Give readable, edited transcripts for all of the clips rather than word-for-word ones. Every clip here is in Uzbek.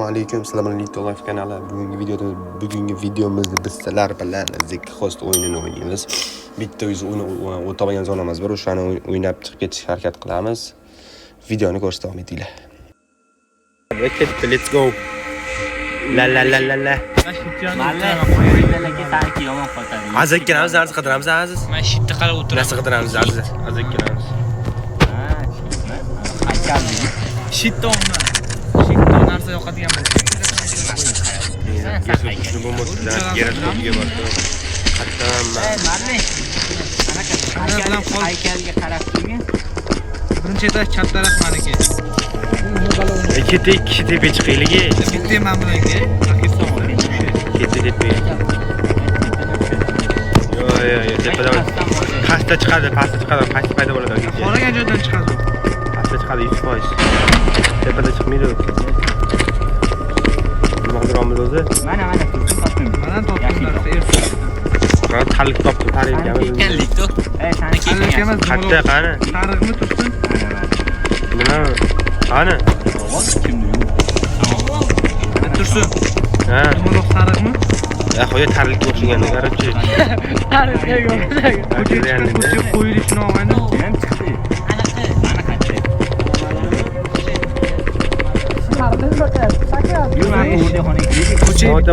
alaykum. Assalomu alaykum Life kanali. Bugungi videomizda biz sizlar bilan Zik Host o'yinini o'ynaymiz. Bitta o'tagan zonamiz bor, o'shani o'ynab chiqib ketishga harakat qilamiz. Videoni ko'rishda davom etinglar. Let's go. La. Aziz ikkalamiz narsa qidiramiz, Aziz. Men shitni qarab o'tiraman. Narsa qidiramiz, Aziz. Aziz ikkalamiz. Shittonmi? Shitton narsa yoqadigan bo'lsa. Haykalga qarab turgan. Birinchi etas chap taraf meniki. Ikkita kishi tepa chiqayligi. Bitta men bilan Pakiston bor. Ketti tepa. Yo, tepadan pastda chiqadi, past paydo bo'ladi. Xoragan joydan chiqadi. Pastda chiqadi 100%. Tepada chiqmaydi. Nima qilamiz o'zi? Mana topdim. Mana topdim. Faqat talik topdim, tarixgami? Ekanlik-ku. Sani Emas, qayerda qani? Tarixmi tursin? Nima? Qani? Tursin. Ha. Nima tarixmi? Qo'ya tarixga o'xshaganda, короче. Tarixga o'xshagan. Ko'chib qo'yilishini olmaydi. Ham chiqdi.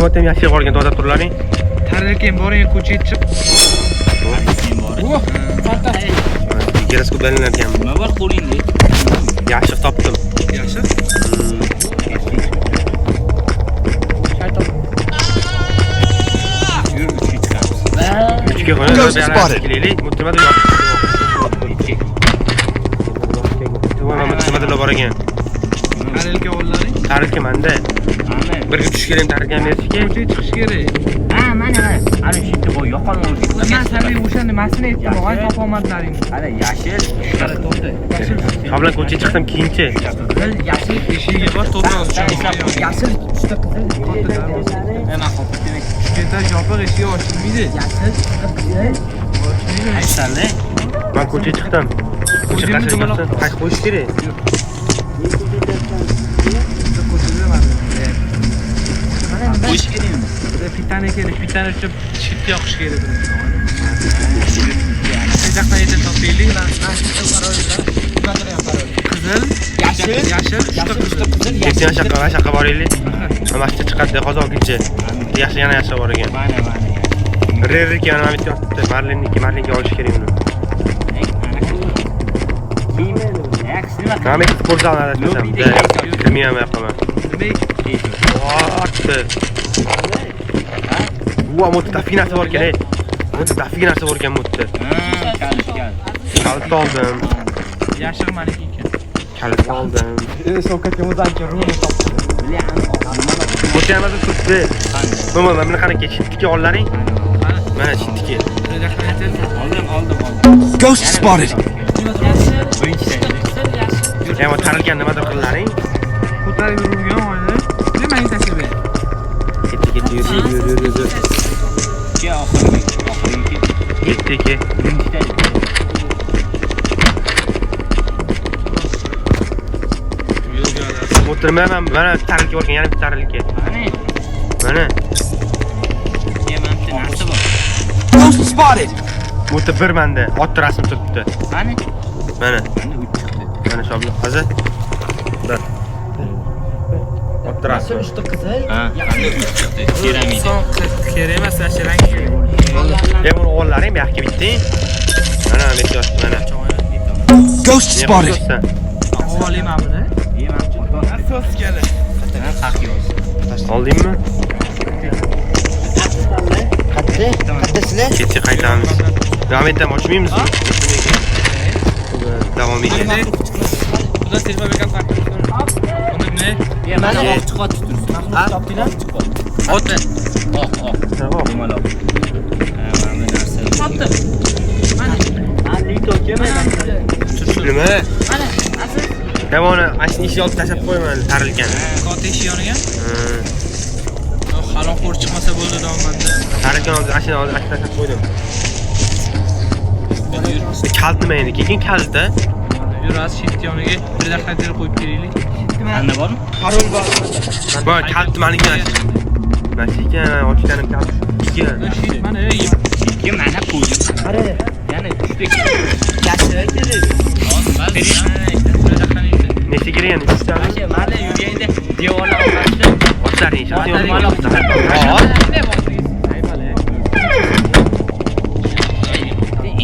Motam yaxshi borgan to'da turlaring. Tarixga boring, ko'chaga chiq. Giroskop belinarkan. Nima bor qo'lingda? Yaxshi topdim. Yaxshi. Uchga qo'yib kelaylik. Mutimada yo'q. Mutimada bor ekan. Tarixga o'llaring. Tarixga menda. Birga tush kerak, tarixga berishga. Ko'chaga chiqish kerak. Ha, mana. Ana shitni qo'y, yo'qolma o'zi. Men sizlarga o'shani masini aytdim, og'ay topomadlaring. Ana yashil. Qara to'pda. Qablan ko'chaga chiqdim keyinchi. Yashil Eshigiga bor, to'pda yashil juda qizil. Mana qopib Toshkentda yopiq eshigi ochilmaydi. Yashil aytsanlar. Men ko'chaga chiqdim. Ko'chaga chiqdim. Qayt qo'yish kerak. Qo'yish kerakmi? Pitani kerak, pitani uchun shit yoqish kerak. Sejaqdan yetib topaylik. Qizil, yashil, juda qizil. Keyin shaqa boraylik. Mashta chiqadi hozirgacha. Yaxshi yana yaxshi bor ekan. Mana. Rerga yana bitta yotibdi. Marlinga olish kerak uni. Nima sportzalda ishlasam, bilmayman yoqaman. Voy, mutda finasi bor ekan. Mutda finasi bor ekan mutda. Kalit oldim. Yashil meniki ekan. Kalit oldim. Sovkatga runi topdi. Mutda turibdi. Mana qanaqa ketishga ollaring. Mana shitga. Oldim. Ghost spotted. Yana tarilgan nimadir qillaring. Ko'tarib yurgan oylar. Nima aytasiz be? Ketdi, yur. Ke oxirgi. Ketdi. O'tirmayman, mana tarilga borgan, yana bitta tarilga. Mana. Narsa bor. Ghost spotted. O'ta bir menda, ot rasm turibdi. Mana. Mana. Manda 3 chiqdi. Mana shobli. Hozir. Bir. Ot rasm. Ha, manda 3 chiqdi. Keramida. Kerak emas, rangi kerak. Buni o'g'illaring bu yoqqa bitding. Mana bitta yosh, mana. Ghost spotted. Olayman buni. Asos keldi. Haq yo'q. Oldingmi? Qattasizlar? Ketdi, qaytamiz. Davom etamiz, ochmaymiz. Davom etamiz. Buda telefon bekam farqi. Buni ne? Mana oqchi qot turibsiz. Mahmud topdinglar? Otdi. Oq. Nimalar? Mana narsa. Topdim. Mana. Lito kelmayman. Nima? Mana, asil. Davoni ashni eshik oldiga tashlab qo'yman, tarilgan. Katta eshik yoniga. Harom qo'r chiqmasa bo'ldi davomanda. Tarilgan oldiga ashni tashlab qo'ydim. Kalt nima endi? Keyin kaltda. Yurasiz shit yoniga bir daqiqa qo'yib kelaylik. Anna bormi? Parol bor. Bak kaltdi meniki. Nasika ochganim kalti. Mana Ikki mana qo'ydim. Qara. Yana 3 ta. Yaxshi kerak. Nechta kerak endi 3 ta? Mana mana yurganda devorlar orqasida Ochlaring shart.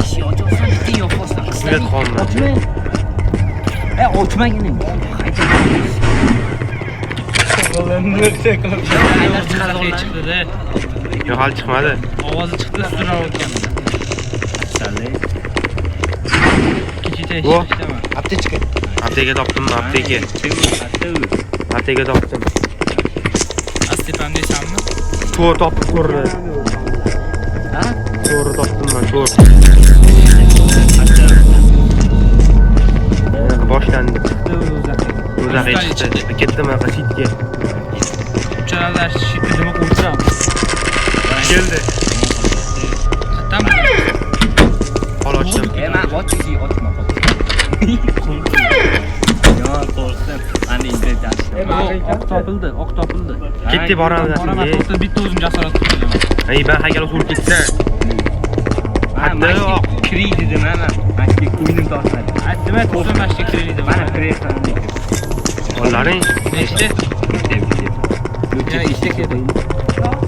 ish ochsan bitta yo'qolsa. Surat xonma. Ochmagin. Qaylar chiqdi-da. Yo'q, hali chiqmadi. Ovozi chiqdi, ustidan o'tgan. Kecha Bu ishlaman. Aptechka. apteka topdimmi? Apteka topdim. Astepam deysanmi? To'r topib ko'rdi. Ha? To'g'ri topdimman, to'r. Boshlandi. O'zaga chiqdi. Ketdim qashitga. Uchalalar shitni nima qo'ydiram? Keldi. Qayerdan? Hol ochdim. Men ochdi, ochma. Yo, qo'rqdim. Ana endi Oq topildi, oq topildi. Ketdi boramiz. Boraman, to'xta, bitta o'zim jasorat qildim. Ey, ben haykal o'tib ketsa. Mana kiri dedim mana. Mana ko'nglim tortmadi. Aytdim, to'xta, mashqa kiraydi. Mana kiraysan. Qo'llaring Nechta? Yana ishda ketdi.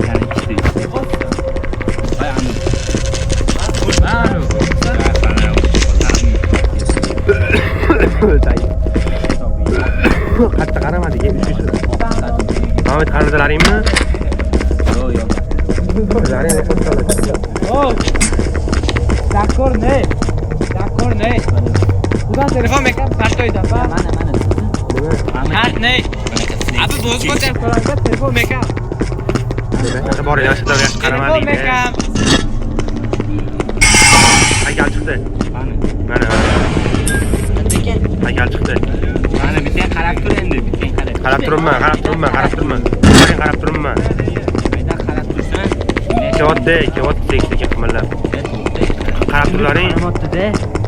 Yana ishda. Ay ana. Qatta qaramadik, Ahmet qaradilaringmi? Yo'q, yo'q. Oh! D'accord, ne? D'accord, ne? Budan telefon mekan partoyda, ba? Mana. Kart ne? Abi bo'z ko'tarib qo'ygan telefon mekan. Qanaqa bor, yaxshi yaxshi Telefon qaramadik. mekan. Haykal chiqdi. Mana. Haykal chiqdi. Mana bitta qarab tur endi, bitta qarab. Qarab turibman. Qarang, qarab turibman. Qayda qarab tursan? Kevatda tekislik qimillab. Qarab turlaring.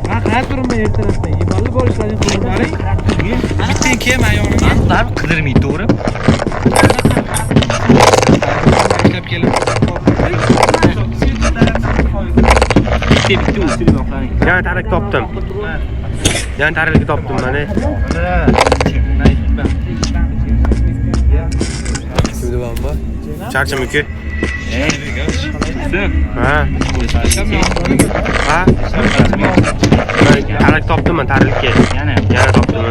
Men qarab turibman ertalabdan. Yiballi bo'lishlaring qo'llaring. Bitta kelma yonimga. Aniqlar qidirmaydi, to'g'ri? Kap kelib. Bitta usul yo'qlaring. Yana tarik topdim. Yana tarik topdim mana. Kimda bormi? Charcham uka. Ha. Ha? Tarik topdim men tarikka. Yana topdim.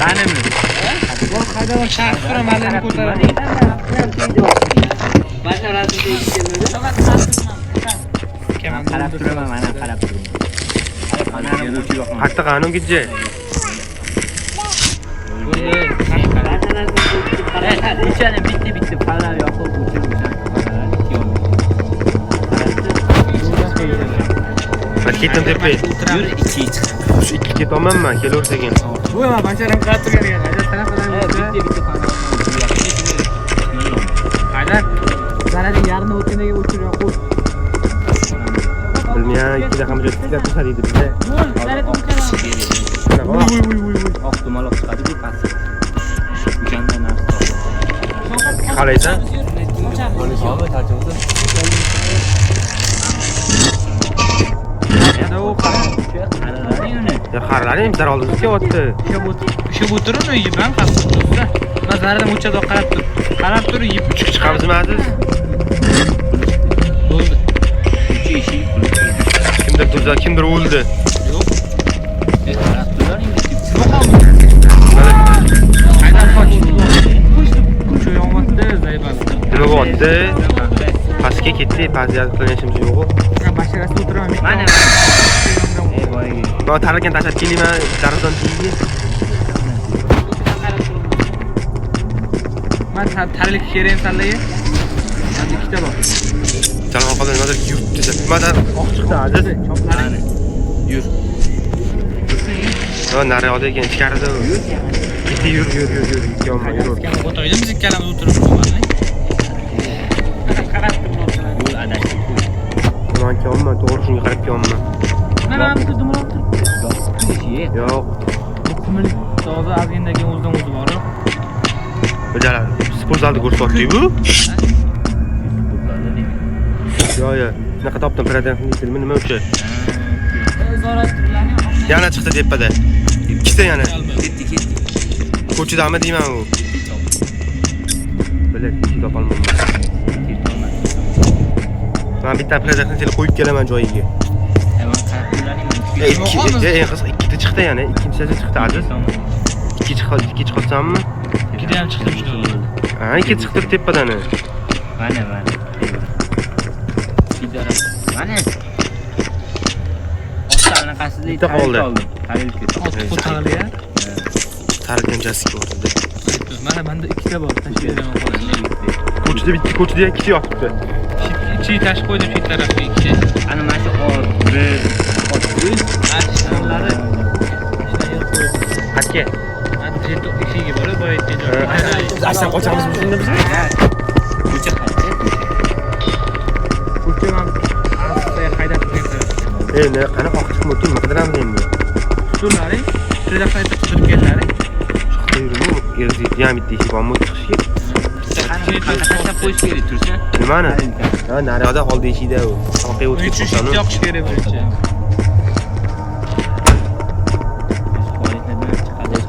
Tanimi? Qaydaroq shart turaman, meni ko'taradi. Qarab turaman, mana qarab turaman. Mana bu yo'qman. Qatta qanun gitje. Uchani bitta pala yoqib o'chiribsan. Ketdim tepa. Yur ichi. Shu ikki ketamanmi? Kelaversakin. Voy, bacharam qarab turgan ekan. Bitta pala. Qayda? Zarading yarmi o'tganiga o'chirib qo'y. Bilmayan ikkida ham jo'tga tushadi bizda. Oq dumaloq chiqadi deb past. O'shanda narsa. Qalaysan? Yana u qarab. Ya qaralaring, bizlar oldimizga ketyapti. Ishib o'tirib, yeyman qasd tursa. Men zaradan o'chada qarab tur. Qarab tur, yeb Chiqamizmi aziz? bo'ldi. Ichi. Kimdir o'ldi. Yo'q. Qarab turaring. Qaydan qoch? Shu yomg'irda zaybal. Nima bo'pti? Pastga ketdi, pastga qilishimiz yo'q. Basharasida o'tiraman. Mana. Ey boyga. Men tarakan tashlab kelayman, darazdan tiyga. Men tarlik kerak sanlaga. Endi ikkita bor. Salom qoldi, nimadir yurt desa. Nimadan oq chiqdi aziz? Mana. Yur. Ha, nari olgan ichkarida. Bitta yur. Yomma yur. O'tirdim, biz ikkalamiz o'tirib qoldik. Qarab turmoqchiman. Bu adashib. Ulan kelyapman, to'g'ri shunga qarab kelyapman. Mana bitta dumaloq turibdi. Yo'q. Qumlik toza azgindagi o'zidan o'zi bor. Bajalar, sport zalda ko'rsatyapti bu. Yo'q. Bunaqa topdim, predatorning filmi nima uchun? Yana chiqdi tepada. Ikkita yana. Ketdi. Ko'chadami deyman u. Bilak, ishi topolmayman. Men bitta predatorni tele qo'yib kelaman joyiga. Ikkita chiqdi yana, ikkinchisi chiqdi aziz. Ikki chiqolsammi? Ikkita ham chiqdi shu. Ha, ikki chiqdi tepadan. Mana. Mana. Ostana qasida Bitta qoldi. Qo'tag'liya. Tarkan jasiki o'rtada. Menda ikkita bor, tashib beraman qoladi. Ko'chada ikkita yotibdi. Ichiga tashib qo'ydim shu tarafga ikkita. Ana mana shu Ashlarlari. Qatga. Mana jeto ishiga borib boyayotgan joyga. Aysan qochamiz shunda biz. ko'cha qayerda? Ko'cha ham asliga haydab qo'ygan. Ne qanaqa oq chiqib o'tib nima qidiramiz endi? Shularning juda qayta qidirganlari. Yurmu, yam bitta ishi bormi chiqishga? Tashlab qo'yish kerak tursa. Nimani? Ha, naryoqda oldi ishida u. Orqaga o'tib Uchinchi yoqish kerak birinchi.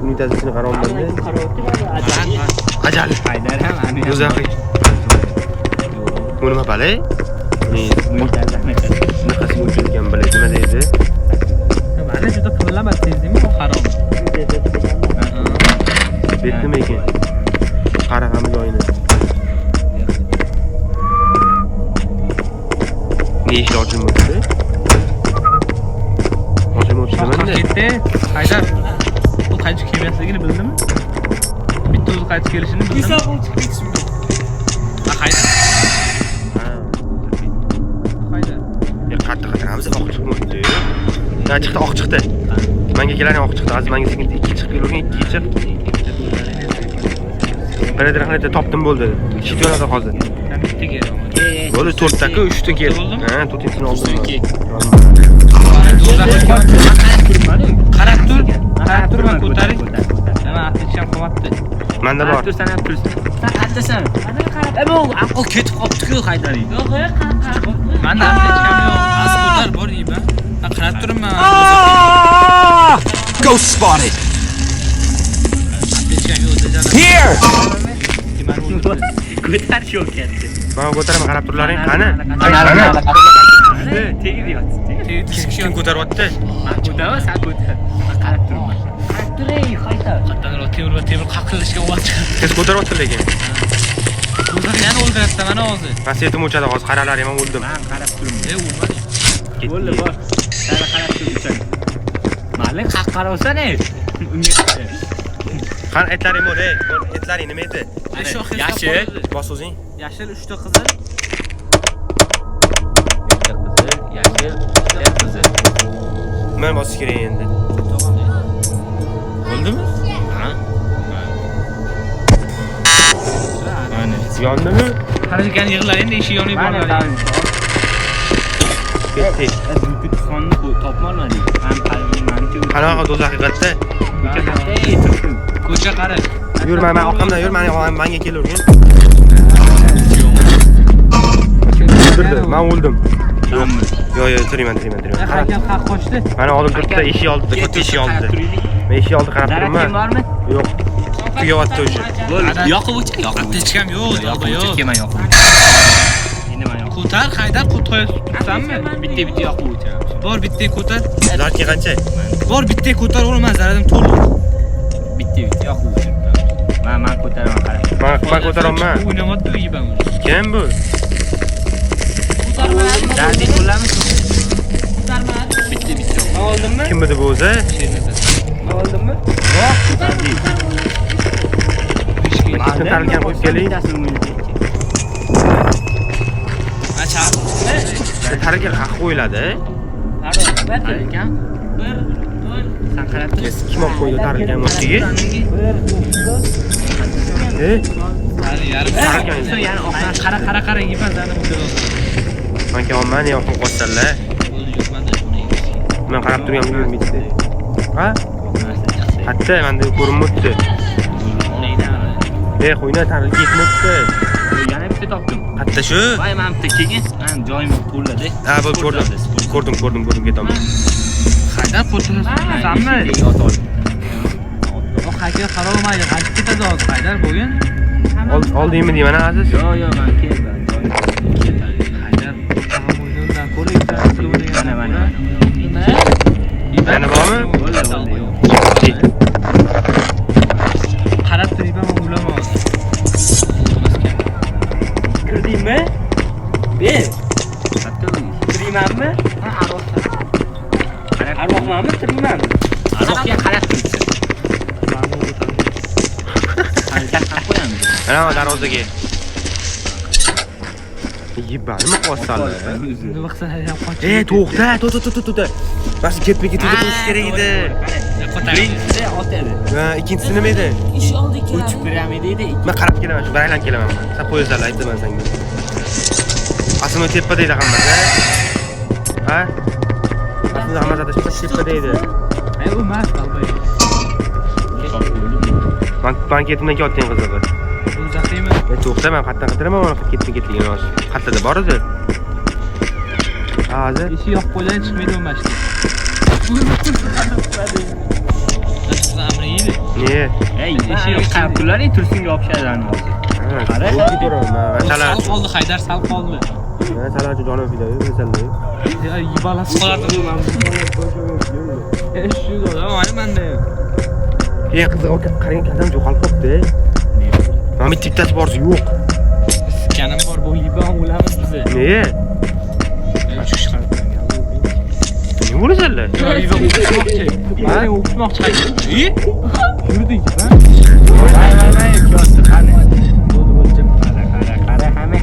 Uning tazisini qarolmaydi. Ajal. Haydar ham ani. O'zaxi. Bu nima balay? Bunaqasi o'chirgan balay nima deydi? Mana juda pullama sezdingmi u harom. Betdimi ekan? Qarag'amiz joyini. Ne ish ochilmoqda? Ochilmoqda nimada? Ketdi. Haydar. Bu qaychi kelmasligini bildimi? Bitta o'zi qaychi kelishini bildimi? Hisob o'chib ketishmi? Haydar. Haydar. Qattiq qataramiz, oq chiqmoqda. Ha, chiqdi, oq chiqdi. Menga kelani oq chiqdi. Aziz menga sekin ikki chiqib kelgan, ikki chiq. Predatorni topdim bo'ldi. Shit yonada hozir. Bitta kerak. Bo'ldi 4 taka 3 ta keldi. Ha, 4tasini oldim. Qarab tur. Qarab turman ko'taring. Nima atisham qo'yapti. Menda bor. Tur sanab tursin. Sen atasan. Bu aql ketib qopti-ku Haydari. Yo'q, qarab. Menda atisham yo'q. Asqotar bor deyman. Qarab turman. Ghost spotted. Atisham yo'q dejan. Here. Ko'tar shu ketdi. Mana ko'taraman, qarab turlaring. Qani? Tegib yotdi. Kim ko'taryapti? Men ko'taraman, sen ko'tar. Men qarab turman. Qarab turay, Haydar. Qattanroq temir qaqillashga o'tdi. Siz ko'taryapti lekin. O'zini yana o'ldiryapti mana hozir. Men setim o'chadi hozir, qaralaring ham o'ldim. Men qarab turman. O'lmadi. Bo'ldi, bor. Sen qarab tur. Malik haq qarasana. Qani aytlaring bor, aytlaring nima edi? Yashil. Bos o'zing. Yashil 3 ta qizil. Yashil, qizil. Men bosish kerak endi. Bo'ldimi? Ha? Yondimi? Qarashgan yig'lar endi ishi yonib boradi. Ketdi. Sonni topma olmadik. Ham qalbimni Qanaqa do'z haqiqatda? Ko'cha qara. Yur, men orqamdan yur, menga kelavergin. Men o'ldim. Yo'q, turayman. Haykal qaq qochdi. Mana oldin turibdi, eshik oldida, katta eshik oldida. Men eshik oldida qarab turibman. bormi? Yo'q. Kuyayapti o'sha. Yoqib o'ch, yoqib. Hech kim yo'q, yo'q. Kelma yoqib. Endi men yoqib. Ko'tar, Haydar qo'toy tutsanmi? Bitta yoqib o'cham. Bor bitta ko'tar. Ularga qancha? Bor bitta ko'tar, o'lmaz, zaradim to'liq. Bitta yoqib o'cham. Men ko'taraman qarab. Men ko'taraman. O'ynamoqda uyibam. Kim bu? Dadi qo'lamiz. Bitta. Oldimmi? Kim edi bu o'zi? Oldimmi? Dadi. Ko'tarilgan qo'yib keling. Acha. Targa haq qo'yiladi. Ekan. Sen qarab tur. Kim olib qo'ydi tarilgan mo'tiga? Hali yarim. Yana oqdan Qara yeyman, zani Manka olma, ne yoqib qo'ysanlar. Men qarab turgan yurmaydi. Ha? Hatta menda ko'rinmoqda. Qo'yna tanil ketmoqda. Yana bitta topdim. Hatta shu. Voy, men bitta kelgin. Men joyim to'ladi. Ha, bu ko'rdim ketaman. Haydar qo'rqasanmi? O haykal qarolmaydi. Qaytib ketadi hozir. Haydar bo'lgan. Oldingmi deyman aziz? Yo'q, men keldim. Haydar o'yindan ko'ra Mana. Yana bormi? qarab turibman, o'ylamayman. Kirdingmi? Ber. Kirmanmi? Ha, arvohmanmi? Kirmanmi? Arvohga qarab turibsan. Harakat qilib qo'yamiz. Mana darvozaga. Yibalmi qo'ysanlar? Nima qilsan, hayab qoch. To'xta. Bas ketma qo'yish kerak edi. Birinchisi otadi. Va ikkinchisi nima edi? Ish oldi ekan. 3 piramida edi. Men qarab kelaman, shu baraylan kelaman. Sen qo'ysalar aytaman senga. Aslida tepada edi hammasi. Ha? Aslida hammasi tepada edi. Ay, u mas qalbay. Banketimdan ketding qizig'i. Uzaqaymi? To'xta, men qatdan qidiraman, mana ketding hozir. Qattada bor edi. Hozir Ishi yo'q qo'ydan chiqmaydi u mashina. Amri edi. ne? Ey, ishi yo'q. Qarab turlaring, tursinga yopishadi ana hozir. Qara. Masalan, Sal qoldi, Haydar sal qoldi. masalan jonim fidoyi bo'lsanlar. Yibalasi qoladi bu men. Shu mana menda. Qiziq, qarang, kadam yo'qolib qopti. Mana bitta bittasi borsi yo'q. Kanim bor, bu yibon o'lamiz biz. Ne? Shu chiqarib Nima bo'lasanlar? yibon o'qimoqchi. Mana o'qimoqchi Haydar. Yurdik, ha?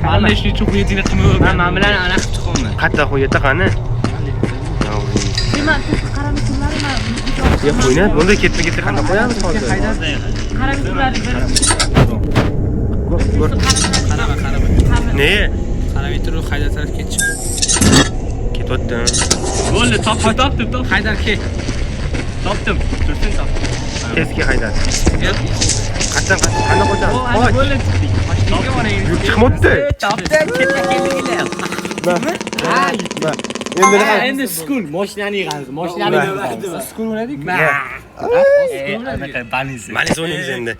Mana ishni cho'qiyatini qilmayman. Men bilan ana qilib chiqaman. Qatta qo'yata qani? Men qaramisunlar Ya qo'yna, bunda ketma qana qo'yamiz hozir. qaramisunlar. Qarama. Ne? Qaramay turib Haydar taraf ketib. Ketotdim. Bo'ldi, topdim. Haydar ke. Topdim. Tursin topdim. Tezki haydar. Qatdan qanday qo'yamiz? Qo'y. Bo'ldi. Yuk chiqmoqda. Topdim, ketma kelinglar. Endi nima? Endi skul, mashinani yig'amiz. Mashinani yig'amiz. Skul o'radik. Anaqa balisi. Mana o'ynaymiz endi.